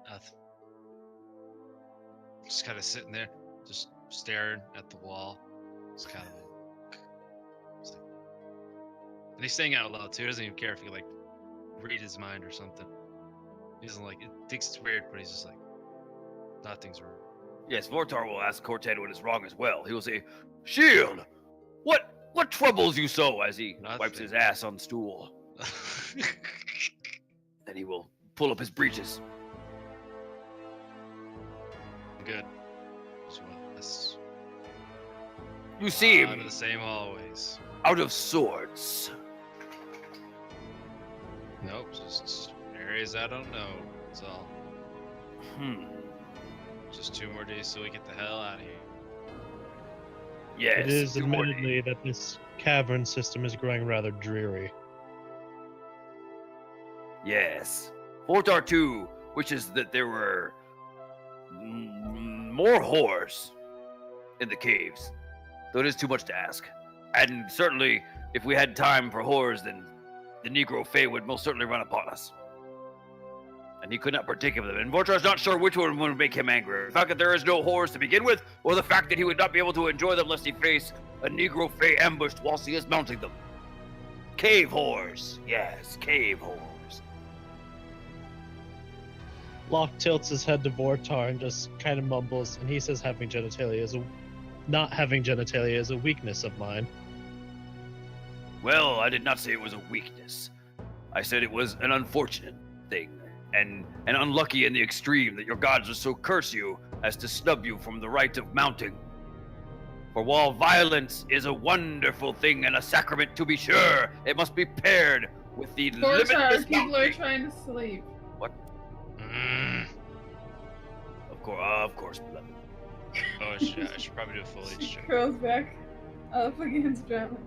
Speaker 7: Nothing. Just kind of sitting there, just staring at the wall. It's kind of. And he's saying out loud too. He doesn't even care if you like read his mind or something. He doesn't like it. Thinks it's weird, but he's just like, nothing's wrong.
Speaker 5: Yes, Vortar will ask Cortad what is wrong as well. He will say, "Shield, what troubles you so?" As he wipes his ass on the stool. Then he will pull up his breeches.
Speaker 7: Good. As well. That's
Speaker 5: You seem
Speaker 7: out of the same hallways.
Speaker 5: out of sorts.
Speaker 7: Nope, just areas I don't know. That's all. Just 2 more days till we get the hell out of here.
Speaker 5: Yes.
Speaker 4: It is
Speaker 5: 2 more
Speaker 4: admittedly that this cavern system is growing rather dreary.
Speaker 5: Yes. Vortar 2 wishes that there were more whores in the caves, though it is too much to ask. And certainly, if we had time for whores, then the Negro Fae would most certainly run upon us. And he could not partake of them. And Vortar's not sure which one would make him angry. The fact that there is no whores to begin with, or the fact that he would not be able to enjoy them lest he face a Negro Fae ambushed whilst he is mounting them. Cave whores. Yes, cave whores.
Speaker 4: Locke tilts his head to Vortar and just kind of mumbles, and he says not having genitalia is a weakness of mine.
Speaker 5: Well, I did not say it was a weakness. I said it was an unfortunate thing, and unlucky in the extreme that your gods would so curse you as to snub you from the right of mounting. For while violence is a wonderful thing and a sacrament to be sure, it must be paired with the limitless
Speaker 6: Vortar, people are
Speaker 5: mounting.
Speaker 6: trying to sleep.
Speaker 5: Of course, beloved.
Speaker 7: Oh, I should probably do a foliage
Speaker 6: She
Speaker 7: check.
Speaker 6: curls back up against Drowning.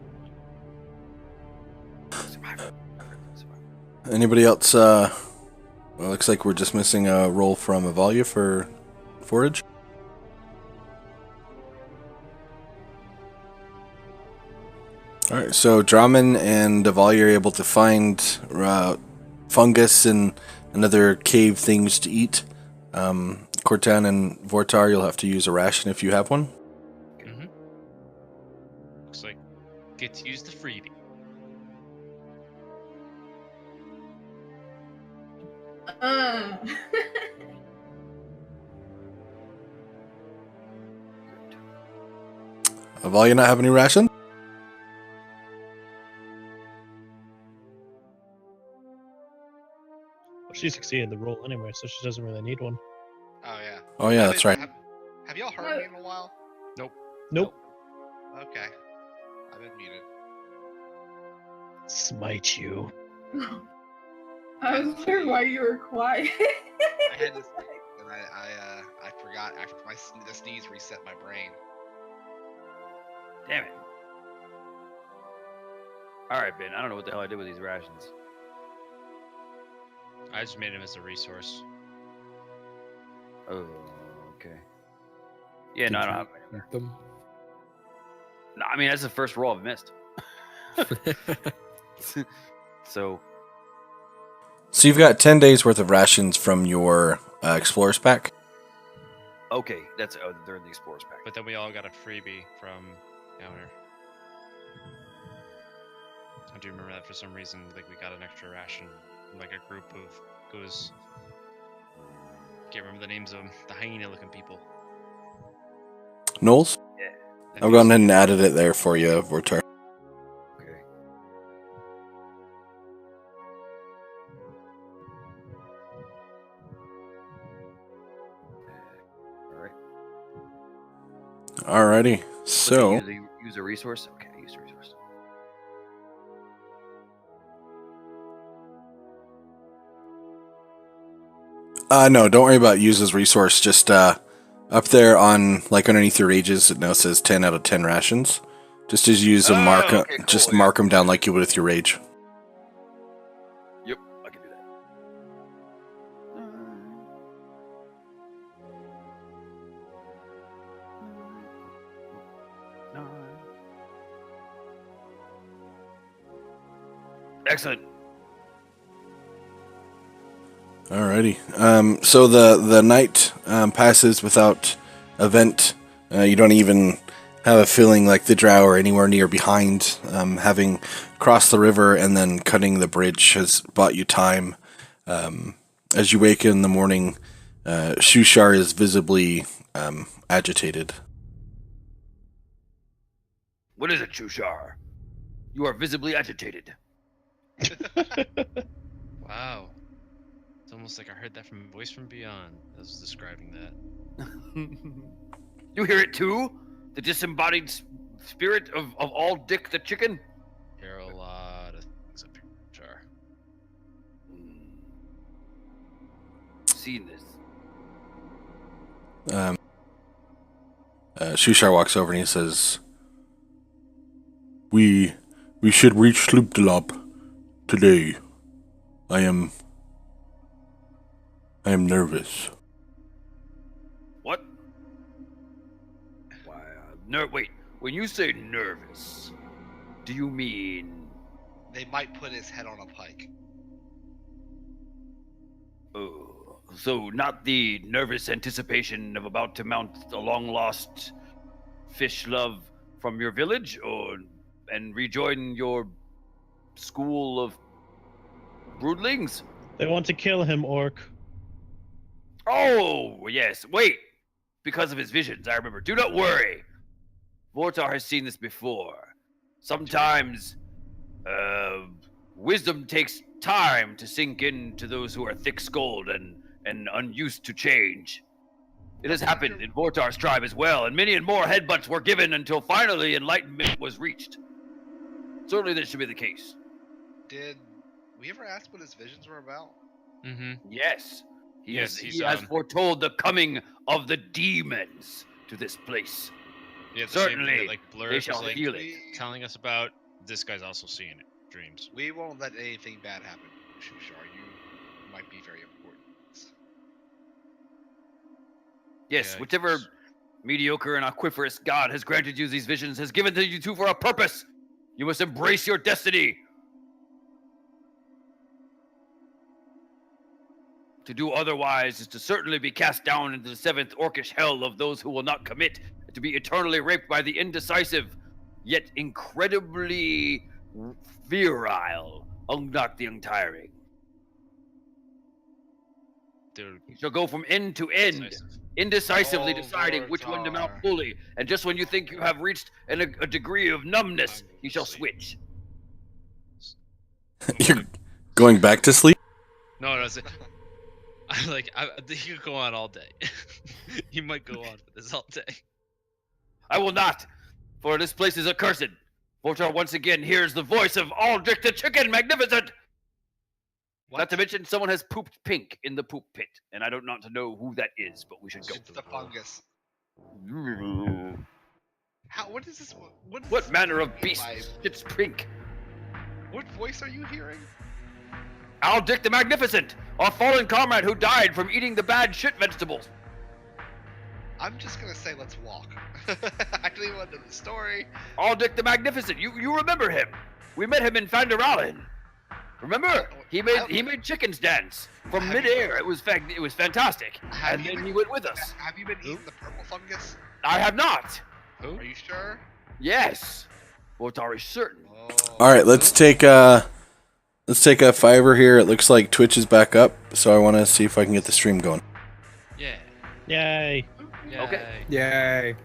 Speaker 1: Anybody else? Well, looks like we're just missing a roll from Avalia for forage. All right, so Draman and Avalia are able to find fungus and other cave things to eat. Cortan and Vortar, you'll have to use a ration if you have one.
Speaker 7: Mm-hmm. Looks like get to use the freebie.
Speaker 1: Avalia not have any ration?
Speaker 4: Well, she succeeded the roll anyway, so she doesn't really need one.
Speaker 3: Oh yeah.
Speaker 1: Oh yeah, that's right.
Speaker 3: Have y'all heard me in a while?
Speaker 4: Nope.
Speaker 3: Okay. I've been muted.
Speaker 4: Smite you.
Speaker 6: I was wondering why you were quiet.
Speaker 3: I had this, and I forgot after the sneeze reset my brain.
Speaker 5: Damn it. Alright, Ben, I don't know what the hell I did with these rations.
Speaker 7: I just made him as a resource.
Speaker 5: Oh, okay. Yeah, no, I don't have any.
Speaker 2: them.
Speaker 5: No, I mean, that's the first roll I've missed. So,
Speaker 1: So you've got 10 days worth of rations from your Explorer's Pack.
Speaker 5: okay, that's they're in the Explorer's Pack.
Speaker 7: But then we all got a freebie from Downer. I do remember that for some reason, like we got an extra ration from like a group of goes. Can't remember the names of them. The hyena-looking people.
Speaker 1: Knowles?
Speaker 7: And
Speaker 1: I've gone ahead and added it there for you, Vortar.
Speaker 5: Okay. Alright.
Speaker 1: Alrighty. So,
Speaker 5: Use a resource? Okay, use a resource.
Speaker 1: no, don't worry about use as resource. Just up there on, like, underneath your rages, it now says 10 out of 10 rations. Just as you use a mark,
Speaker 5: okay, cool,
Speaker 1: just
Speaker 5: yeah.
Speaker 1: mark them down like you would with your rage.
Speaker 5: Yep, I can do that. Excellent.
Speaker 1: Alrighty. So the night passes without event. You don't even have a feeling like the drow are anywhere near behind. Having crossed the river and then cutting the bridge has bought you time. As you wake in the morning, Shushar is visibly agitated.
Speaker 5: What is it, Shushar? You are visibly agitated.
Speaker 7: Wow. It's almost like I heard that from a voice from beyond that was describing that.
Speaker 5: You hear it too? The disembodied spirit of all Dick the Chicken?
Speaker 7: Hear a lot of things up here, Char.
Speaker 5: Seen this.
Speaker 1: Shushar walks over and he says,
Speaker 8: We should reach Sloopdalop today. I am nervous.
Speaker 5: What? Why, wait. When you say nervous, do you mean...
Speaker 3: They might put his head on a pike.
Speaker 5: Oh, so not the nervous anticipation of about to mount the long-lost fish love from your village, and rejoin your school of broodlings?
Speaker 4: They want to kill him, Orc.
Speaker 5: Oh, yes. Wait. Because of his visions, I remember. Do not worry. Vortar has seen this before. Sometimes, wisdom takes time to sink into those who are thick-skulled and unused to change. It has happened in Vortar's tribe as well, and many and more headbutts were given until finally enlightenment was reached. Certainly this should be the case.
Speaker 3: Did we ever ask what his visions were about?
Speaker 7: Mm-hmm.
Speaker 5: Yes. He
Speaker 7: Yes,
Speaker 5: has foretold the coming of the demons to this place.
Speaker 7: Yeah, the
Speaker 5: Certainly,
Speaker 7: same thing that, like, Blur
Speaker 5: they
Speaker 7: was
Speaker 5: shall
Speaker 7: like
Speaker 5: heal it.
Speaker 7: telling us about. This guy's also seeing it. Dreams.
Speaker 3: We won't let anything bad happen, Shushar. You might be very important.
Speaker 5: Yes,
Speaker 7: Yeah,
Speaker 5: whichever
Speaker 7: it's-
Speaker 5: mediocre and aquiferous god has granted you these visions has given to you two for a purpose. You must embrace your destiny. To do otherwise is to certainly be cast down into the seventh orcish hell of those who will not commit, to be eternally raped by the indecisive, yet incredibly virile Ungnak the Untiring.
Speaker 7: Dude,
Speaker 5: You shall go from end to end,
Speaker 7: decisive.
Speaker 5: indecisively
Speaker 3: Oh,
Speaker 5: deciding which one to mount
Speaker 3: Vortar.
Speaker 5: fully, and just when you think you have reached a degree of numbness, you shall switch.
Speaker 1: You're going back to sleep?
Speaker 7: No, it's you could go on all day. You might go on with this all day.
Speaker 5: I will not, for this place is accursed. Vortar once again hears the voice of Aldrich the Chicken Magnificent. Not to mention, someone has pooped pink in the poop pit, and I don't want to know who that is, but we should go.
Speaker 3: It's the fungus. How? What is this? What, is
Speaker 5: What
Speaker 3: this
Speaker 5: manner of
Speaker 3: mean
Speaker 5: beast
Speaker 3: by-
Speaker 5: shits pink?
Speaker 3: What voice are you hearing?
Speaker 5: Aldrich the Magnificent, our fallen comrade who died from eating the bad shit vegetables.
Speaker 3: I'm just gonna say let's walk. I don't even want to know the story.
Speaker 5: Aldrich the Magnificent, you remember him? We met him in Fandoralen. Remember? He made chickens dance from
Speaker 3: Have you-
Speaker 5: midair. It was fantastic.
Speaker 3: Have
Speaker 5: And
Speaker 3: you
Speaker 5: then
Speaker 3: been-
Speaker 5: he went with us.
Speaker 3: Have you been eating the purple fungus?
Speaker 5: I have not.
Speaker 7: Who?
Speaker 3: Are you sure?
Speaker 5: Yes. Vortar is certain.
Speaker 3: Oh.
Speaker 1: All right, let's take a fiver here. It looks like Twitch is back up, so I want to see if I can get the stream going.
Speaker 7: Yeah.
Speaker 4: Yay.
Speaker 7: Yay.
Speaker 2: Yay.